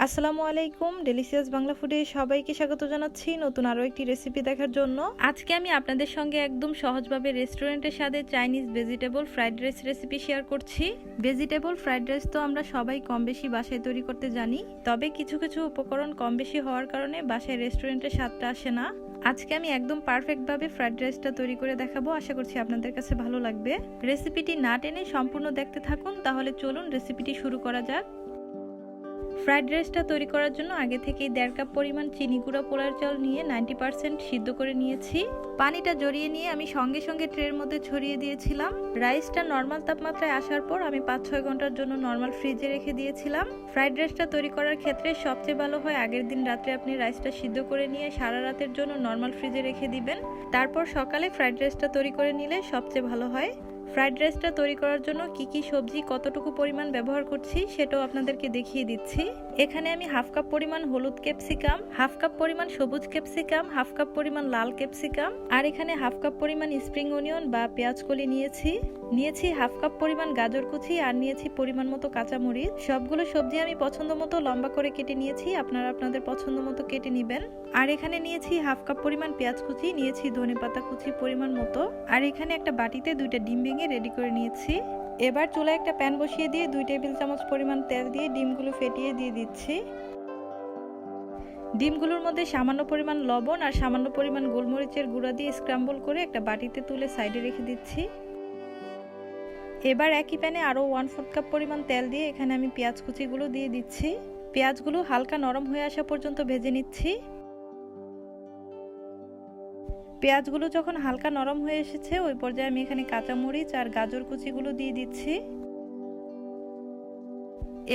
আসসালামু আলাইকুম, ডেলিশিয়াস বাংলা ফুডে সবাইকে স্বাগত জানাচ্ছি নতুন আরও একটি রেসিপি দেখার জন্য। আজকে আমি আপনাদের সঙ্গে একদম সহজভাবে রেস্টুরেন্টের স্বাদে Chinese vegetable fried rice recipe share করছি। ভেজিটেবল ফ্রাইড রাইস তো আমরা সবাই কম বেশি বাসায় তৈরি করতে জানি, তবে কিছু কিছু উপকরণ কম বেশি হওয়ার কারণে বাসায় রেস্টুরেন্টের স্বাদটা আসে না। আজকে আমি একদম পারফেক্টভাবে ফ্রাইড রাইসটা তৈরি করে দেখাবো, আশা করছি আপনাদের কাছে ভালো লাগবে। রেসিপিটি না টেনে সম্পূর্ণ দেখতে থাকুন, তাহলে চলুন রেসিপিটি শুরু করা যাক। ফ্রাইড রাইসটা তৈরি করার জন্য আগে থেকেই 1.5 কাপ পরিমাণ চিনি গুঁড়া পোলার চাল নিয়ে 90% সিদ্ধ করে নিয়েছি। পানিটা জড়িয়ে নিয়ে আমি সঙ্গে সঙ্গে ট্রের মধ্যে ছড়িয়ে দিয়েছিলাম। রাইসটা নর্মাল তাপমাত্রায় আসার পর আমি 5-6 ঘন্টার জন্য নর্মাল ফ্রিজে রেখে দিয়েছিলাম। ফ্রাইড রাইসটা তৈরি করার ক্ষেত্রে সবচেয়ে ভালো হয় আগের দিন রাত্রে আপনি রাইসটা সিদ্ধ করে নিয়ে সারা রাতের জন্য নর্মাল ফ্রিজে রেখে দিবেন, তারপর সকালে ফ্রাইড রাইসটা তৈরি করে নিলে সবচেয়ে ভালো হয়। ফ্রাইড রাইসটা তৈরি করার জন্য কি কি সবজি কতটুকু পরিমাণ ব্যবহার করছি সেটাও আপনাদেরকে দেখিয়ে দিচ্ছি। এখানে আমি 1/2 কাপ পরিমাণ হলুদ ক্যাপসিকাম, 1/2 কাপ পরিমাণ সবুজ ক্যাপসিকাম, 1/2 কাপ পরিমাণ লাল ক্যাপসিকাম, আর এখানে 1/2 কাপ পরিমাণ স্প্রিং অনিয়ন বা পেঁয়াজ কলি নিয়েছি 1/2 কাপ পরিমাণ গাজর কুচি, আর নিয়েছি পরিমাণ মতো কাঁচামরিচ। সবগুলো সবজি আমি পছন্দ মতো লম্বা করে কেটে নিয়েছি, আপনারা আপনাদের পছন্দ মতো কেটে নেবেন। আর এখানে নিয়েছি 1/2 কাপ পরিমাণ পেঁয়াজ কুচি, নিয়েছি ধনেপাতা কুচি পরিমাণ মতো, আর এখানে একটা বাটিতে 2টা ডিম ভেঙে রেডি করে নিয়েছি। এবার চুলায় একটা প্যান বসিয়ে দিয়ে 2 টেবিল চামচ পরিমাণ তেল দিয়ে ডিমগুলো ফেটিয়ে দিয়ে দিচ্ছি। ডিমগুলোর মধ্যে সামান্য পরিমাণ লবণ আর সামান্য পরিমাণ গোলমরিচের গুঁড়া দিয়ে স্ক্রাম্বল করে একটা বাটিতে তুলে সাইডে রেখে দিচ্ছি। এবার একই প্যানে আরও 1/4 কাপ পরিমাণ তেল দিয়ে এখানে আমি পেঁয়াজ কুচিগুলো দিয়ে দিচ্ছি। পেঁয়াজগুলো হালকা নরম হয়ে আসা পর্যন্ত ভেজে নিচ্ছি। পেঁয়াজগুলো যখন হালকা নরম হয়ে এসেছে ওই পর্যায়ে আমি এখানে কাঁচামরিচ আর গাজর কুচিগুলো দিয়ে দিচ্ছি।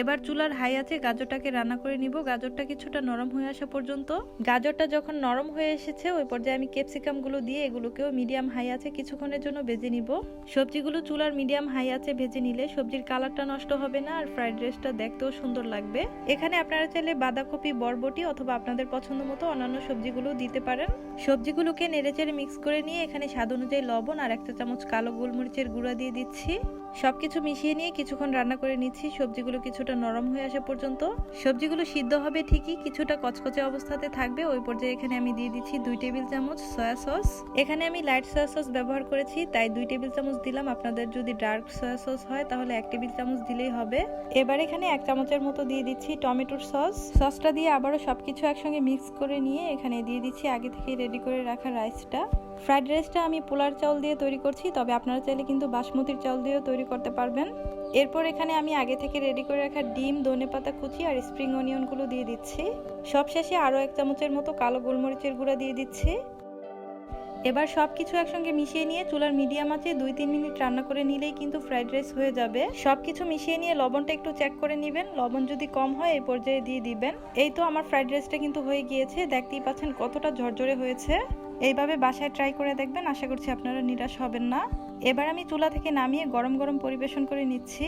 এবার চুলার হাই আঁচে গাজরটাকে রান্না করে নিব, গাজরটা কিছুটা নরম হয়ে আসা পর্যন্ত। গাজরটা যখন নরম হয়ে এসেছে ওই পর্যায়ে আমি ক্যাপসিকামগুলো দিয়ে এগুলোকেও মিডিয়াম হাই আঁচে কিছুক্ষণের জন্য ভেজে নিব। সবজিগুলো চুলার মিডিয়াম হাই আঁচে ভেজে নিলে সবজির কালারটা নষ্ট হবে না আর ফ্রাইড রাইসটা দেখতেও সুন্দর লাগবে। এখানে আপনারা চাইলে বাঁধাকপি, বরবটি অথবা আপনাদের পছন্দ মতো অন্যান্য সবজিগুলো দিতে পারেন। সবজিগুলোকে নেড়েচেড়ে মিক্স করে নিয়ে এখানে স্বাদ অনুযায়ী লবণ আর 1 চা চামচ কালো গোলমরিচের গুঁড়া দিয়ে দিচ্ছি। সবকিছু মিশিয়ে নিয়ে কিছুক্ষণ রান্না করে নিচ্ছি সবজিগুলো কিছুটা নরম হয়ে আসা পর্যন্ত। সবজিগুলো সিদ্ধ হবে ঠিকই, কিছুটা কচকচে অবস্থাতে থাকবে ওই পর্যায়ে এখানে আমি দিয়ে দিচ্ছি 2 টেবিল চামচ সয়া সস। এখানে আমি লাইট সয়া সস ব্যবহার করেছি তাই 2 টেবিল চামচ দিলাম, আপনাদের যদি ডার্ক সয়া সস হয় তাহলে 1 টেবিল চামচ দিলেই হবে। এবার এখানে 1 চামচের মতো দিয়ে দিচ্ছি টমেটোর সস। সসটা দিয়ে আবারও সবকিছু একসঙ্গে মিক্স করে নিয়ে এখানে দিয়ে দিচ্ছি আগে থেকে রেডি করে রাখা রাইসটা। ফ্রাইড রাইসটা আমি পোলার চাউল দিয়ে তৈরি করছি, তবে আপনারা চাইলে কিন্তু বাসমতির চাউল দিয়েও তৈরি করতে পারবেন। এরপর এখানে আমি আগে থেকে রেডি করে রাখা ডিম, ধনেপাতা কুচি আর স্প্রিং অনিয়নগুলো দিয়ে দিচ্ছি। সবশেষে আরও 1 চামচের মতো কালো গোলমরিচের গুঁড়া দিয়ে দিচ্ছি। এবার সবকিছু একসঙ্গে মিশিয়ে নিয়ে চুলার মিডিয়াম আঁচে 2-3 মিনিট রান্না করে নিলেই কিন্তু ফ্রাইড রাইস হয়ে যাবে। সবকিছু মিশিয়ে নিয়ে লবণটা একটু চেক করে নেবেন, লবণ যদি কম হয় এই পর্যায়ে দিয়ে দিবেন। এই তো আমার ফ্রাইড রাইসটা কিন্তু হয়ে গিয়েছে, দেখতেই পাচ্ছেন কতটা ঝরঝরে হয়েছে। এইভাবে বাসায় ট্রাই করে দেখবেন, আশা করছি আপনারা নিরাশ হবেন না। এবার আমি চুলা থেকে নামিয়ে গরম গরম পরিবেশন করে নিচ্ছি।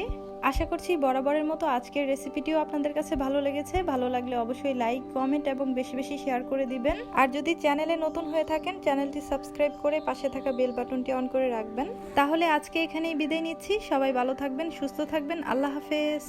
আশা করছি বরাবরের মতো আজকের রেসিপিটিও আপনাদের কাছে ভালো লেগেছে। ভালো লাগলে অবশ্যই লাইক, কমেন্ট এবং বেশি বেশি শেয়ার করে দিবেন। আর যদি চ্যানেলে নতুন হয়ে থাকেন চ্যানেলটি সাবস্ক্রাইব করে পাশে থাকা বেল বাটনটি অন করে রাখবেন। তাহলে আজকে এখানেই বিদায় নিচ্ছি। সবাই ভালো থাকবেন, সুস্থ থাকবেন। আল্লাহ হাফেজ।